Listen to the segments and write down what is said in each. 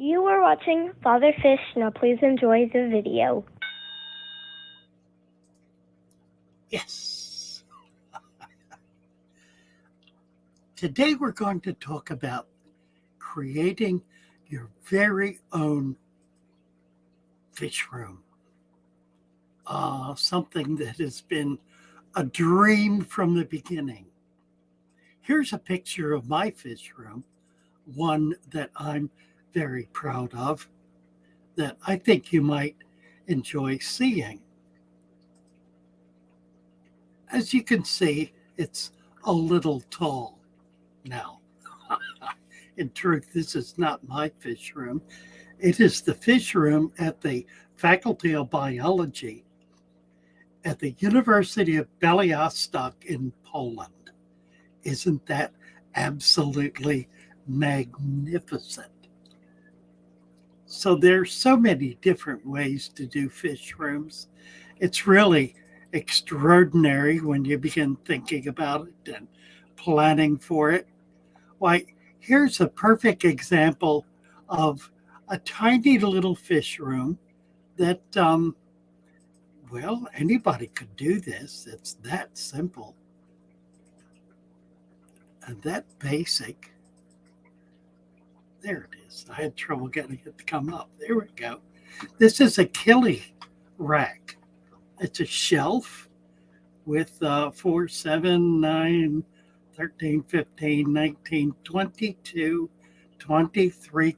You are watching Father Fish. Now please enjoy the video. Yes. Today we're going to talk about creating your very own fish room. Something that has been a dream from the beginning. Here's a picture of my fish room, one that I'm very proud of, that I think you might enjoy seeing. As you can see, it's a little tall now. In truth, this is not my fish room. It is the fish room at the Faculty of Biology at the University of Białystok in Poland. Isn't that absolutely magnificent? So there's so many different ways to do fish rooms. It's really extraordinary when you begin thinking about it and planning for it. Why, here's a perfect example of a tiny little fish room that, well, anybody could do this. It's that simple and that basic. There it is. I had trouble getting it to come up. There we go. This is a killie rack. It's a shelf with 4, 7, 9, 13, 15, 19, 22, 23,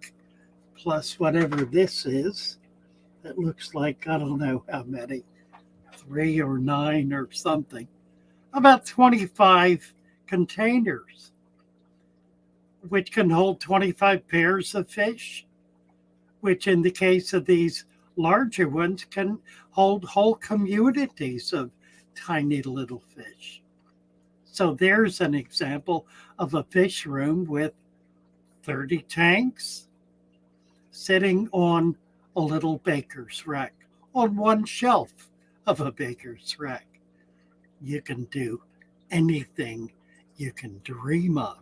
plus whatever this is. It looks like, I don't know how many, 3 or 9 or something. About 25 containers, which can hold 25 pairs of fish, which in the case of these larger ones can hold whole communities of tiny little fish. So there's an example of a fish room with 30 tanks sitting on a little baker's rack, on one shelf of a baker's rack. You can do anything you can dream of.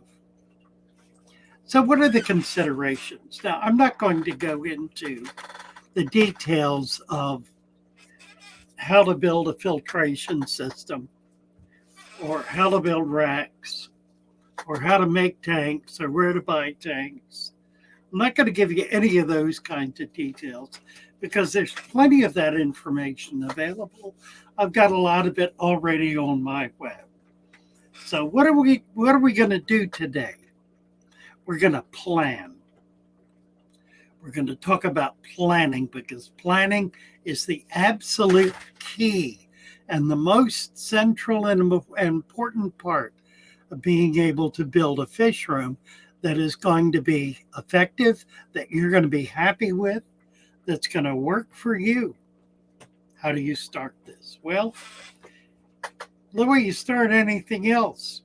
So what are the considerations? Now, I'm not going to go into the details of how to build a filtration system or how to build racks or how to make tanks or where to buy tanks. I'm not going to give you any of those kinds of details because there's plenty of that information available. I've got a lot of it already on my web. So what are we going to do today? We're going to plan. We're going to talk about planning because planning is the absolute key and the most central and important part of being able to build a fish room that is going to be effective, that you're going to be happy with, that's going to work for you. How do you start this? Well, the way you start anything else,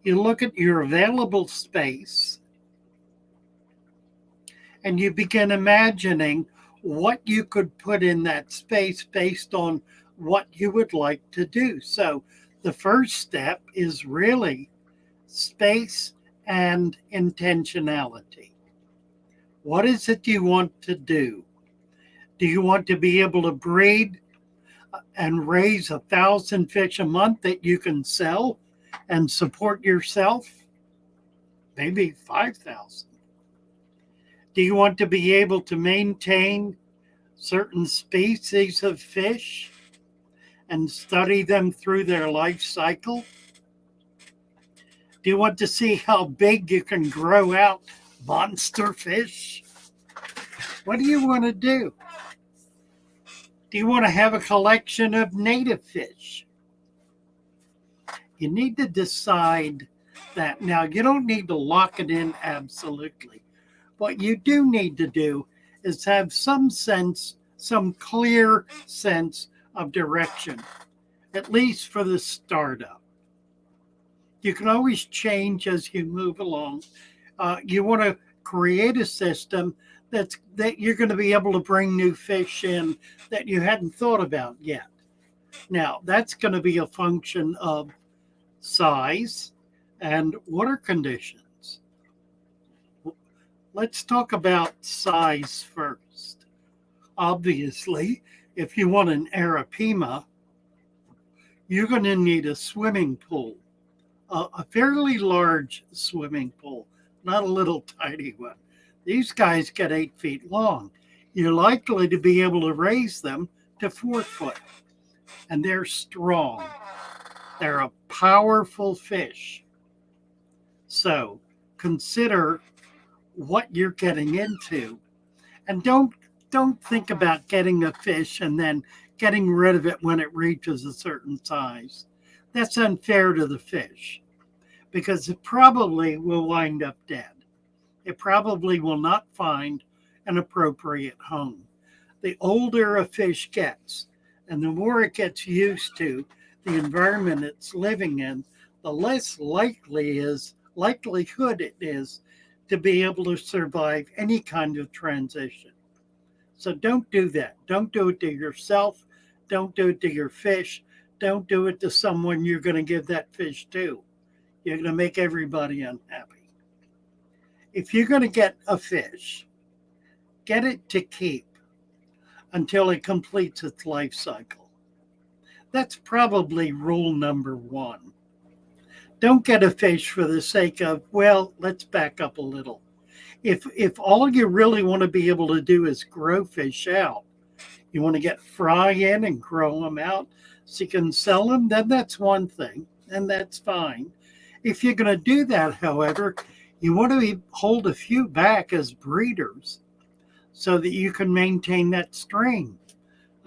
you look at your available space and you begin imagining what you could put in that space based on what you would like to do. So the first step is really space and intentionality. What is it you want to do? Do you want to be able to breed and raise 1,000 fish a month that you can sell and support yourself? Maybe 5,000. Do you want to be able to maintain certain species of fish and study them through their life cycle? Do you want to see how big you can grow out monster fish? What do you want to do? Do you want to have a collection of native fish? You need to decide that. Now, you don't need to lock it in absolutely. What you do need to do is have some sense, some clear sense of direction, at least for the startup. You can always change as you move along. You want to create a system that you're going to be able to bring new fish in that you hadn't thought about yet. Now, that's going to be a function of size and water conditions. Let's talk about size first. Obviously, if you want an arapima, you're going to need a swimming pool, a fairly large swimming pool, not a little tiny one. These guys get 8 feet long. You're likely to be able to raise them to 4 foot, and they're strong. They're a powerful fish. So consider what you're getting into, and don't think about getting a fish and then getting rid of it when it reaches a certain size. That's unfair to the fish because it probably will wind up dead. It probably will not find an appropriate home. The older a fish gets and the more it gets used to the environment it's living in, the less likelihood it is to be able to survive any kind of transition. So don't do that. Don't do it to yourself. Don't do it to your fish. Don't do it to someone you're going to give that fish to. You're going to make everybody unhappy. If you're going to get a fish, get it to keep until it completes its life cycle. That's probably rule number one. Don't get a fish for the sake of, well, let's back up a little. If all you really want to be able to do is grow fish out, you want to get fry in and grow them out so you can sell them, then that's one thing, and that's fine. If you're going to do that, however, you want to hold a few back as breeders so that you can maintain that strain.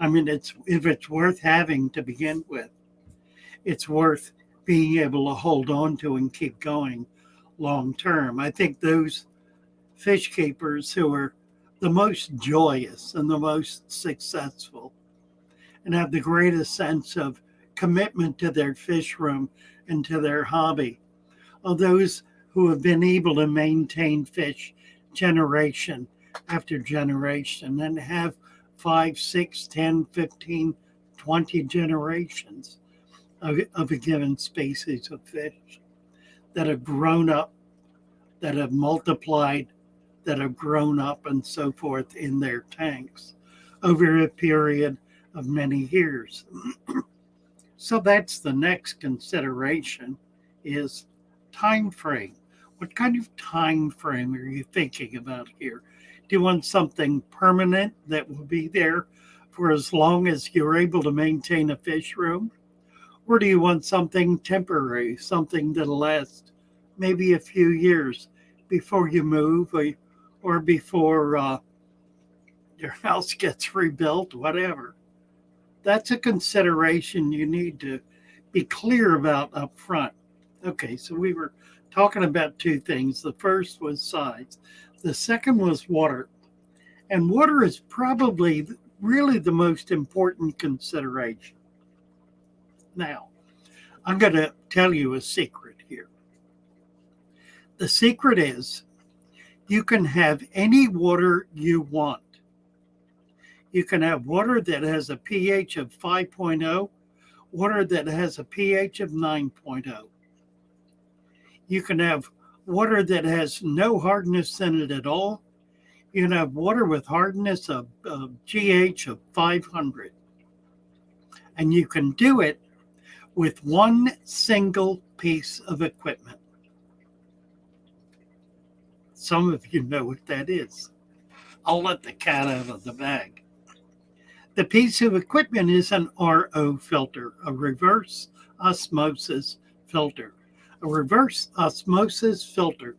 I mean, if it's worth having to begin with, it's worth being able to hold on to and keep going long term. I think those fish keepers who are the most joyous and the most successful and have the greatest sense of commitment to their fish room and to their hobby are those who have been able to maintain fish generation after generation and have 5, 6, 10, 15, 20 generations of a given species of fish that have grown up, that have multiplied, that have grown up and so forth in their tanks over a period of many years. So that's the next consideration is time frame. What kind of time frame are you thinking about here? Do you want something permanent that will be there for as long as you're able to maintain a fish room? Or do you want something temporary, something that'll last maybe a few years before you move or before your house gets rebuilt, whatever? That's a consideration you need to be clear about up front. Okay, so we were talking about two things. The first was size. The second was water. And water is probably really the most important consideration. Now, I'm going to tell you a secret here. The secret is you can have any water you want. You can have water that has a pH of 5.0, water that has a pH of 9.0. You can have water that has no hardness in it at all. You can have water with hardness of GH of 500. And you can do it with one single piece of equipment. Some of you know what that is. I'll let the cat out of the bag. The piece of equipment is an RO filter, a reverse osmosis filter. A reverse osmosis filter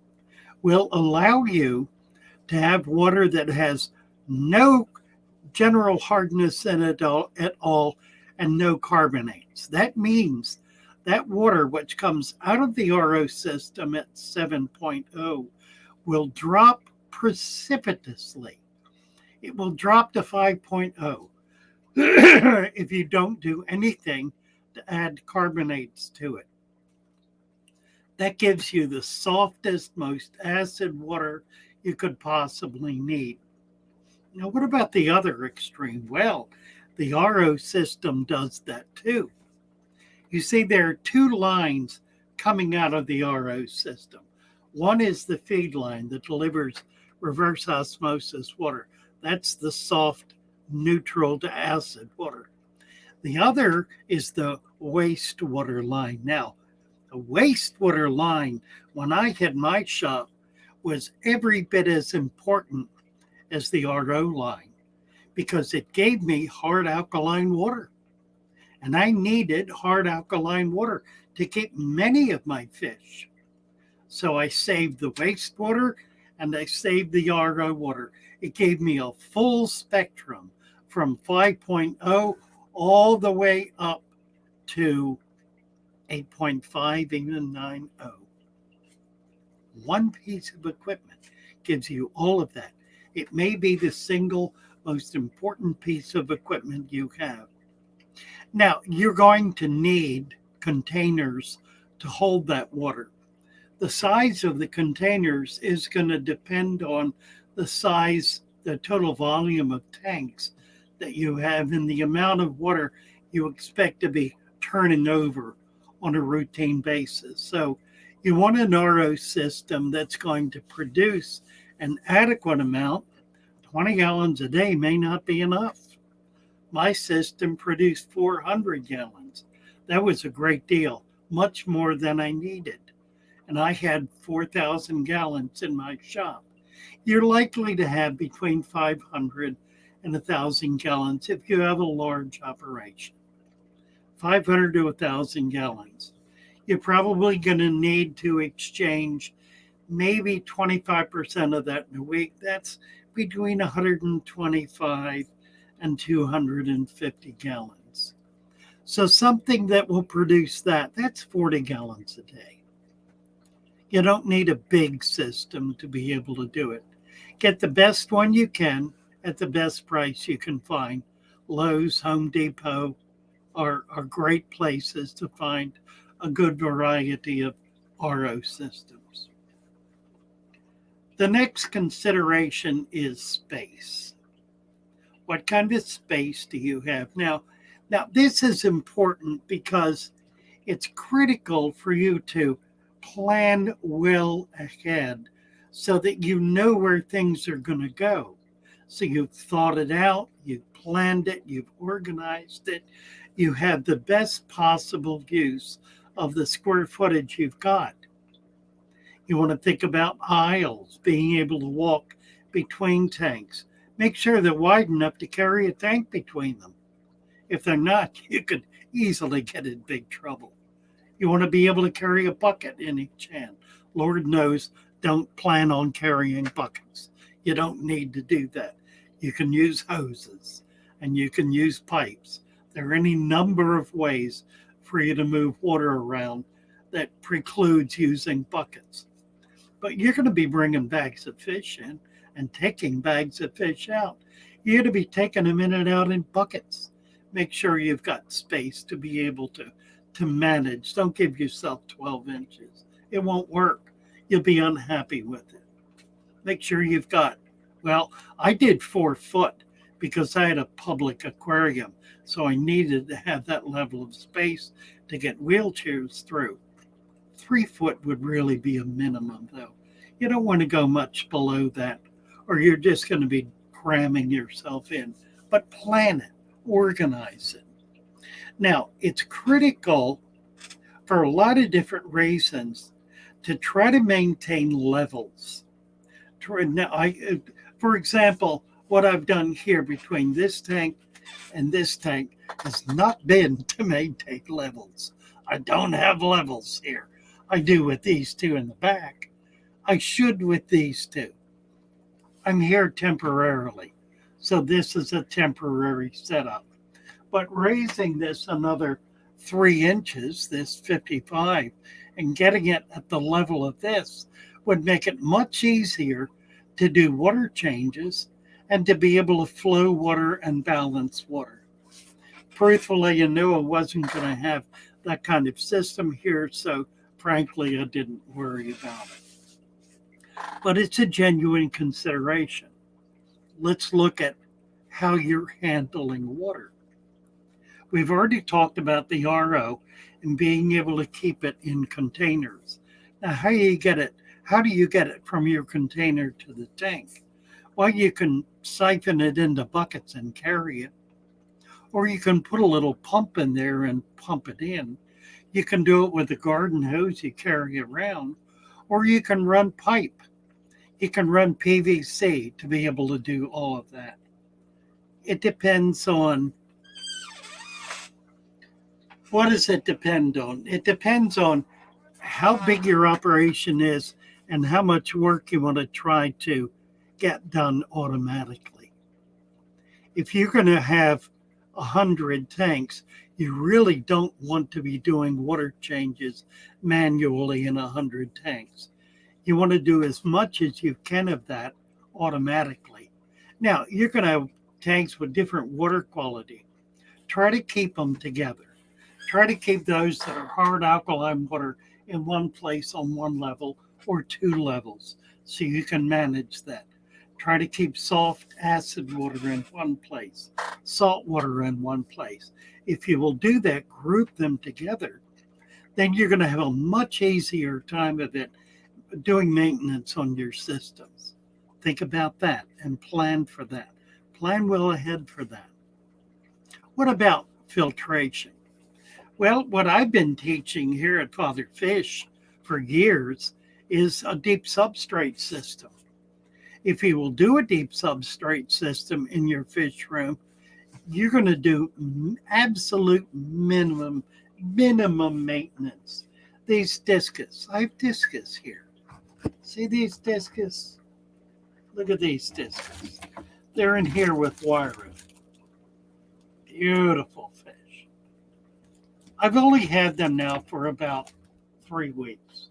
will allow you to have water that has no general hardness in it at all and no carbonates. That means that water, which comes out of the RO system at 7.0, will drop precipitously. It will drop to 5.0 if you don't do anything to add carbonates to it. That gives you the softest, most acid water you could possibly need. Now, what about the other extreme? Well, the RO system does that too. You see, there are two lines coming out of the RO system. One is the feed line that delivers reverse osmosis water. That's the soft, neutral to acid water. The other is the wastewater line. Now, the wastewater line, when I had my shop, was every bit as important as the RO line because it gave me hard alkaline water. And I needed hard alkaline water to keep many of my fish. So I saved the wastewater and I saved the RO water. It gave me a full spectrum from 5.0 all the way up to 8.5, even 9.0. One piece of equipment gives you all of that. It may be the single most important piece of equipment you have. Now, you're going to need containers to hold that water. The size of the containers is going to depend on the size, the total volume of tanks that you have and the amount of water you expect to be turning over on a routine basis. So you want an RO system that's going to produce an adequate amount. 20 gallons a day may not be enough. My system produced 400 gallons. That was a great deal, much more than I needed. And I had 4,000 gallons in my shop. You're likely to have between 500 and 1,000 gallons if you have a large operation. 500 to 1,000 gallons. You're probably going to need to exchange maybe 25% of that in a week. That's between 125 and 250 gallons. So something that will produce that's 40 gallons a day. You don't need a big system to be able to do it. Get the best one you can at the best price you can find. Lowe's, Home Depot are great places to find a good variety of RO systems. The next consideration is space. What kind of space do you have? Now this is important because it's critical for you to plan well ahead so that you know where things are going to go. So you've thought it out, you've planned it, you've organized it, you have the best possible use of the square footage you've got. You want to think about aisles, being able to walk between tanks. Make sure they're wide enough to carry a tank between them. If they're not, you could easily get in big trouble. You want to be able to carry a bucket in each hand. Lord knows, don't plan on carrying buckets. You don't need to do that. You can use hoses and you can use pipes. There are any number of ways for you to move water around that precludes using buckets. But you're going to be bringing bags of fish in and taking bags of fish out. You're going to be taking them in and out in buckets. Make sure you've got space to be able to manage. Don't give yourself 12 inches. It won't work. You'll be unhappy with it. Make sure you've got, I did 4 foot because I had a public aquarium. So I needed to have that level of space to get wheelchairs through. 3 foot would really be a minimum, though. You don't want to go much below that, or you're just going to be cramming yourself in. But plan it, organize it. Now, it's critical for a lot of different reasons to try to maintain levels. For example, what I've done here between this tank and this tank has not been to maintain levels. I don't have levels here. I do with these two in the back. I should with these two. I'm here temporarily. So this is a temporary setup. But raising this another 3 inches, this 55, and getting it at the level of this would make it much easier to do water changes and to be able to flow water and balance water. Truthfully, I knew I wasn't going to have that kind of system here, so frankly, I didn't worry about it. But it's a genuine consideration. Let's look at how you're handling water. We've already talked about the RO and being able to keep it in containers. Now, how you get it How do you get it from your container to the tank? Well, you can siphon it into buckets and carry it, or you can put a little pump in there and pump it in. You can do it with a garden hose you carry around, or you can run pipe. You can run PVC to be able to do all of that. It depends on, what does it depend on? It depends on how big your operation is and how much work you want to try to get done automatically. If you're going to have 100 tanks, you really don't want to be doing water changes manually in 100 tanks. You want to do as much as you can of that automatically. Now, you're going to have tanks with different water quality. Try to keep them together. Try to keep those that are hard alkaline water in one place on one level or two levels so you can manage that. Try to keep soft acid water in one place, salt water in one place. If you will do that, group them together, then you're going to have a much easier time of it doing maintenance on your systems. Think about that and plan for that. Plan well ahead for that. What about filtration? Well, what I've been teaching here at Father Fish for years is a deep substrate system. If you will do a deep substrate system in your fish room, you're going to do absolute minimum maintenance. These discus, I have discus here. See these discus? Look at these discus. They're in here with wiring. Beautiful fish. I've only had them now for about 3 weeks.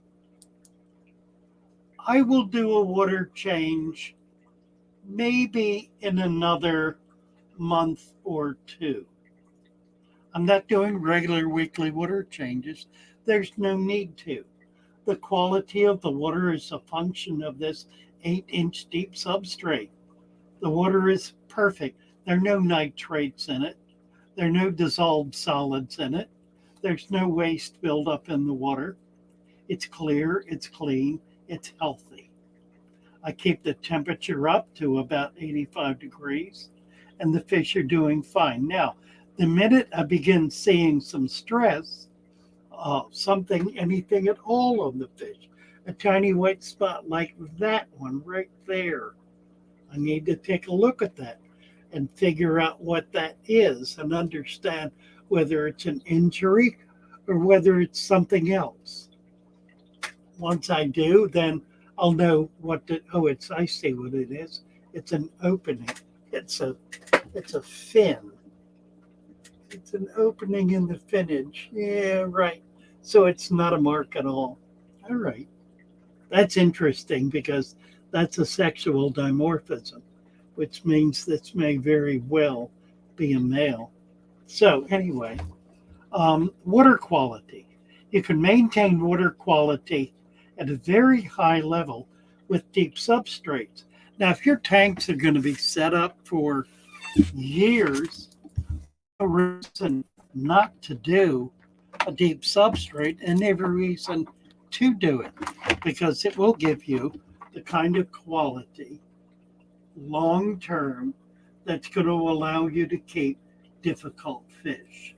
I will do a water change maybe in another month or two. I'm not doing regular weekly water changes. There's no need to. The quality of the water is a function of this 8-inch deep substrate. The water is perfect. There are no nitrates in it. There are no dissolved solids in it. There's no waste buildup in the water. It's clear, it's clean, it's healthy. I keep the temperature up to about 85 degrees, and the fish are doing fine. Now, the minute I begin seeing some stress, anything at all on the fish, a tiny white spot like that one right there, I need to take a look at that and figure out what that is and understand whether it's an injury or whether it's something else. Once I do, then I'll know I see what it is. It's an opening. It's a fin. It's an opening in the finnage. Yeah, right. So it's not a mark at all. All right. That's interesting because that's a sexual dimorphism, which means this may very well be a male. So anyway, water quality. You can maintain water quality at a very high level with deep substrates. Now, if your tanks are going to be set up for years, no reason not to do a deep substrate and every reason to do it because it will give you the kind of quality long term that's going to allow you to keep difficult fish.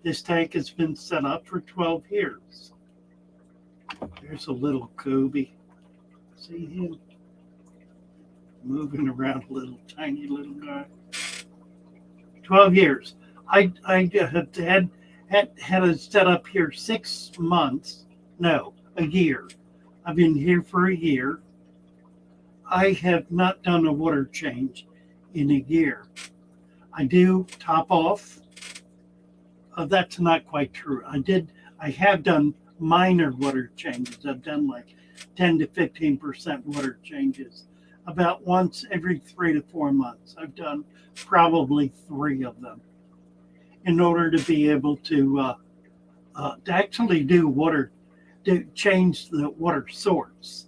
This tank has been set up for 12 years. There's a little Kobe. See him moving around, a little tiny little guy. 12 years. I had it set up here 6 months. No, a year. I've been here for a year. I have not done a water change in a year. I do top off. That's not quite true. I have done minor water changes. I've done like 10 to 15% water changes about once every 3 to 4 months. I've done probably 3 of them in order to be able to actually change the water source.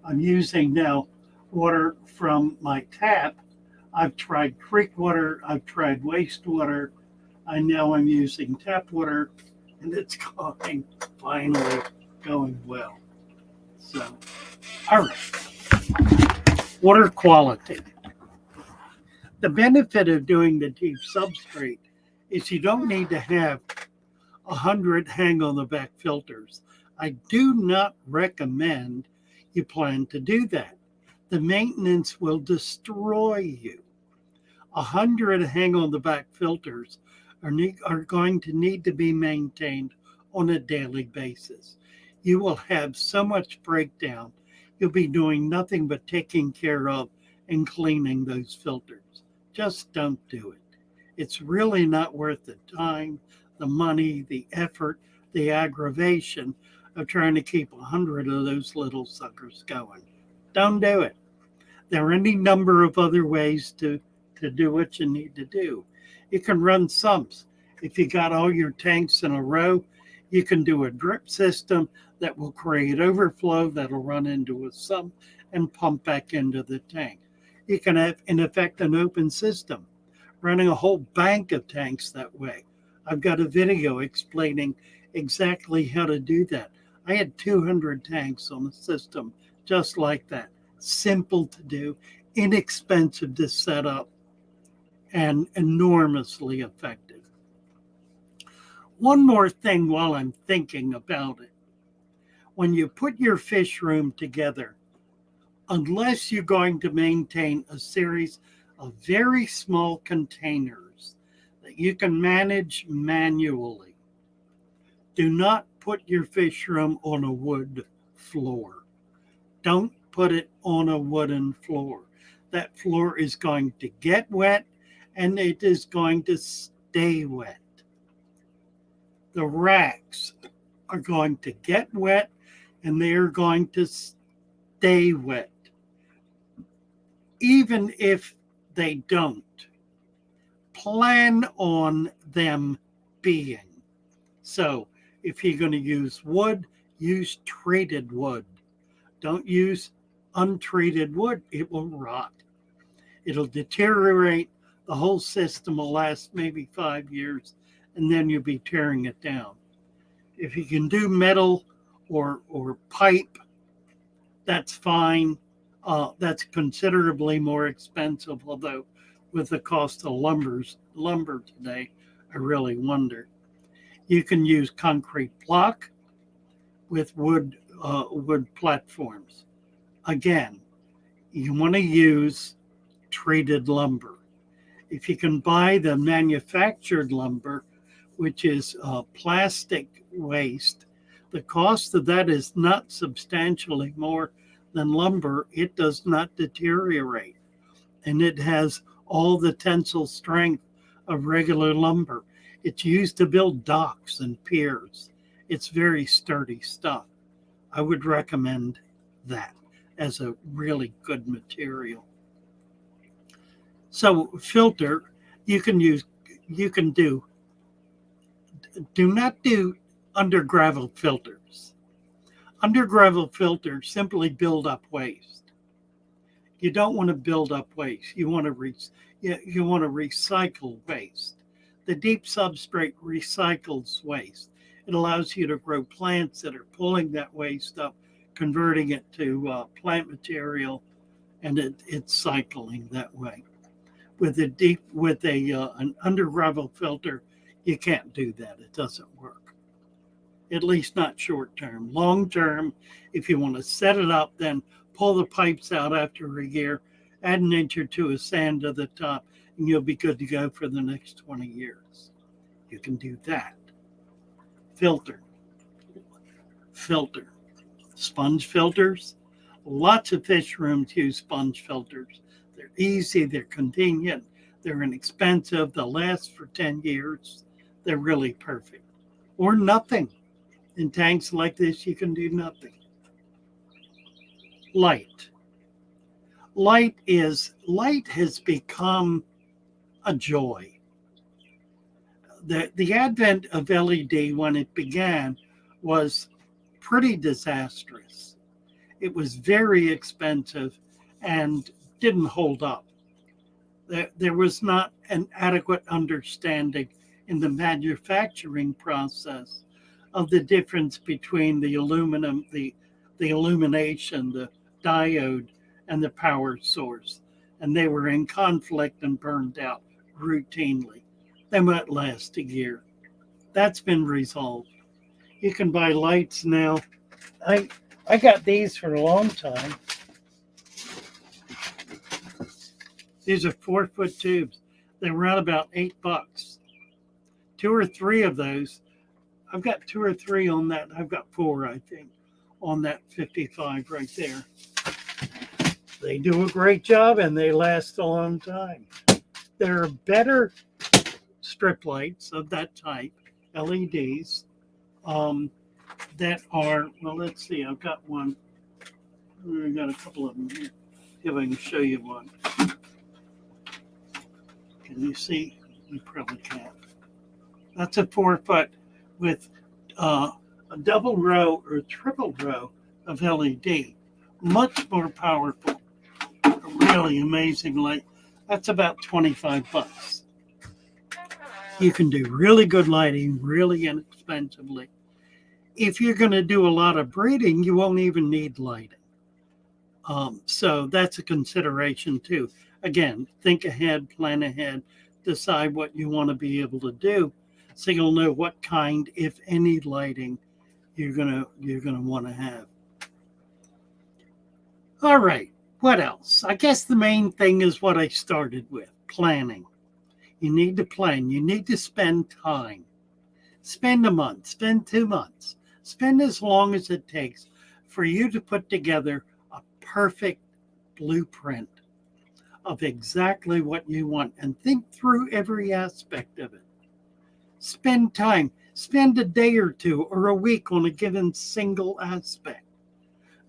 I'm using now water from my tap. I've tried creek water. I've tried wastewater. I'm using tap water, and it's going finally going well. So, all right. Water quality. The benefit of doing the deep substrate is you don't need to have 100 hang on the back filters. I do not recommend you plan to do that. The maintenance will destroy you. 100 hang on the back filters are going to need to be maintained on a daily basis. You will have so much breakdown. You'll be doing nothing but taking care of and cleaning those filters. Just don't do it. It's really not worth the time, the money, the effort, the aggravation of trying to keep 100 of those little suckers going. Don't do it. There are any number of other ways to do what you need to do. You can run sumps. If you got all your tanks in a row, you can do a drip system that will create overflow that'll run into a sump and pump back into the tank. You can have, in effect, an open system, running a whole bank of tanks that way. I've got a video explaining exactly how to do that. I had 200 tanks on a system just like that. Simple to do, inexpensive to set up, and enormously effective. One more thing while I'm thinking about it. When you put your fish room together, unless you're going to maintain a series of very small containers that you can manage manually, do not put your fish room on a wood floor. Don't put it on a wooden floor. That floor is going to get wet and it is going to stay wet. The racks are going to get wet and they are going to stay wet. Even if they don't, plan on them being. So if you're going to use wood, use treated wood. Don't use untreated wood. It will rot. It'll deteriorate. The whole system will last maybe 5 years, and then you'll be tearing it down. If you can do metal or pipe, that's fine. That's considerably more expensive, although with the cost of lumber today, I really wonder. You can use concrete block with wood platforms. Again, you want to use treated lumber. If you can buy the manufactured lumber, which is plastic waste, the cost of that is not substantially more than lumber. It does not deteriorate, and it has all the tensile strength of regular lumber. It's used to build docks and piers. It's very sturdy stuff. I would recommend that as a really good material. So filter, do not do under gravel filters. Under gravel filters simply build up waste. You don't want to build up waste. You want to recycle waste. The deep substrate recycles waste. It allows you to grow plants that are pulling that waste up, converting it to plant material, and it's cycling that way. With an under gravel filter, you can't do that. It doesn't work. At least not short term. Long term, if you want to set it up, then pull the pipes out after a year, add an inch or two of sand to the top, and you'll be good to go for the next 20 years. You can do that. Filter. Sponge filters. Lots of fish rooms use sponge filters. They're easy, they're convenient, they're inexpensive, they'll last for 10 years. They're really perfect. Or nothing. In tanks like this, you can do nothing. Light. Light has become a joy. The advent of LED when it began was pretty disastrous. It was very expensive and didn't hold up. There was not an adequate understanding in the manufacturing process of the difference between the aluminum, the illumination, the diode, and the power source. And they were in conflict and burned out routinely. They might last a year. That's been resolved. You can buy lights now. I got these for a long time. These are 4-foot tubes. They run about $8. 2 or 3 of those. I've got 2 or 3 on that. I've got 4, I think, on that 55 right there. They do a great job and they last a long time. There are better strip lights of that type, LEDs, that are, well, let's see, I've got one. I've got a couple of them here. See if I can show you one. Can you see? You probably can't. That's a 4-foot with a double row or triple row of LED. Much more powerful. Really amazing light. That's about $25. You can do really good lighting, really inexpensively. If you're going to do a lot of breeding, you won't even need lighting. So that's a consideration too. Again, think ahead, plan ahead, decide what you want to be able to do, so you'll know what kind, if any, lighting you're gonna want to have. All right, what else? I guess the main thing is what I started with: planning. You need to plan. You need to spend time. Spend a month. Spend 2 months. Spend as long as it takes for you to put together a perfect blueprint of exactly what you want, and think through every aspect of it. Spend time. Spend a day or 2 or a week on a given single aspect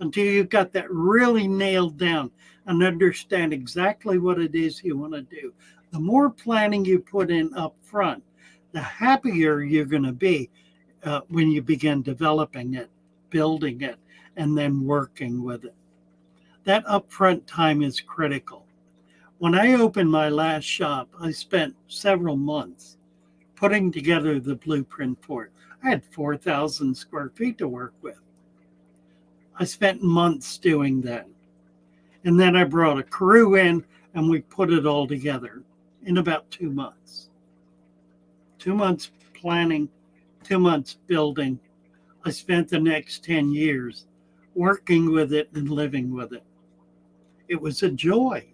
until you've got that really nailed down and understand exactly what it is you want to do. The more planning you put in up front, the happier you're going to be when you begin developing it, building it, and then working with it. That upfront time is critical. When I opened my last shop, I spent several months putting together the blueprint for it. I had 4,000 square feet to work with. I spent months doing that. And then I brought a crew in and we put it all together in about 2 months. 2 months planning, 2 months building. I spent the next 10 years working with it and living with it. It was a joy.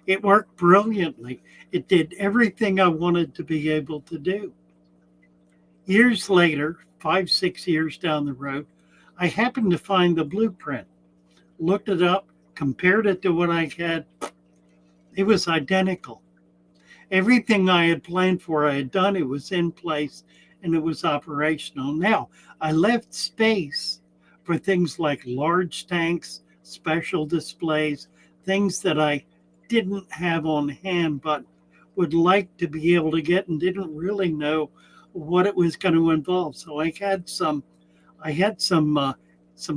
It worked brilliantly. It did everything I wanted to be able to do. Years later, 5, 6 years down the road, I happened to find the blueprint, looked it up, compared it to what I had. It was identical. Everything I had planned for, I had done. It was in place and it was operational. Now, I left space for things like large tanks, special displays, things that I didn't have on hand but would like to be able to get and didn't really know what it was going to involve. So I had some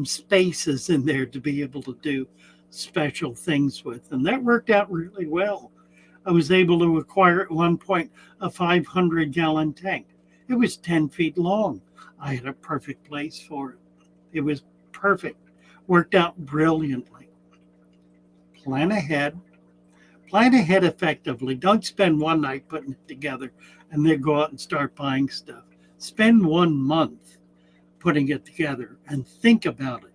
spaces in there to be able to do special things with, and that worked out really well. I was able to acquire at one point a 500-gallon tank. It was 10 feet long. I had a perfect place for it. It was perfect. Worked out brilliantly. Plan ahead. Plan ahead effectively. Don't spend one night putting it together and then go out and start buying stuff. Spend 1 month putting it together and think about it.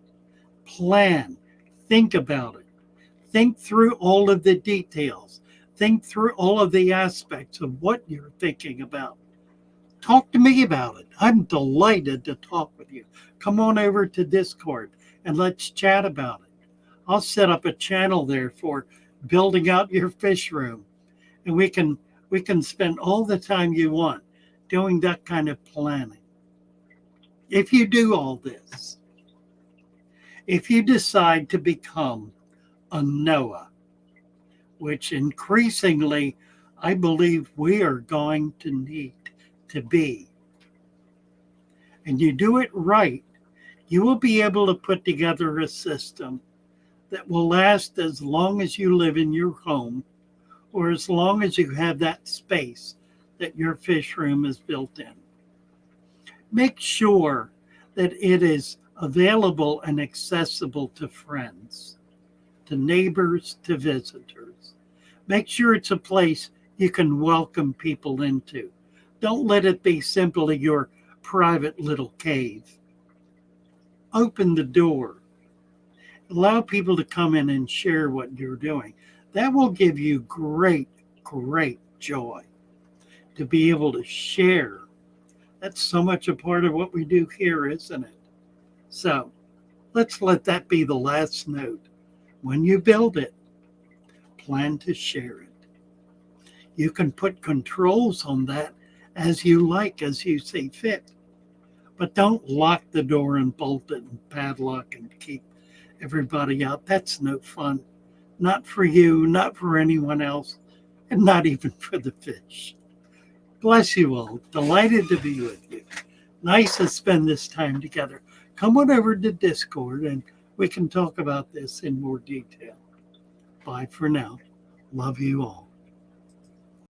Plan. Think about it. Think through all of the details. Think through all of the aspects of what you're thinking about. Talk to me about it. I'm delighted to talk with you. Come on over to Discord and let's chat about it. I'll set up a channel there for building out your fish room, and we can spend all the time you want doing that kind of planning. If you do all this, if you decide to become a Noah, which increasingly I believe we are going to need to be, and you do it right, you will be able to put together a system that will last as long as you live in your home, or as long as you have that space that your fish room is built in. Make sure that it is available and accessible to friends, to neighbors, to visitors. Make sure it's a place you can welcome people into. Don't let it be simply your private little cave. Open the door. Allow people to come in and share what you're doing. That will give you great, great joy to be able to share. That's so much a part of what we do here, isn't it? So let's let that be the last note. When you build it, plan to share it. You can put controls on that as you like, as you see fit. But don't lock the door and bolt it and padlock and keep everybody out. That's no fun. Not for you, not for anyone else, and not even for the fish. Bless you all. Delighted to be with you. Nice to spend this time together. Come on over to Discord and we can talk about this in more detail. Bye for now. Love you all.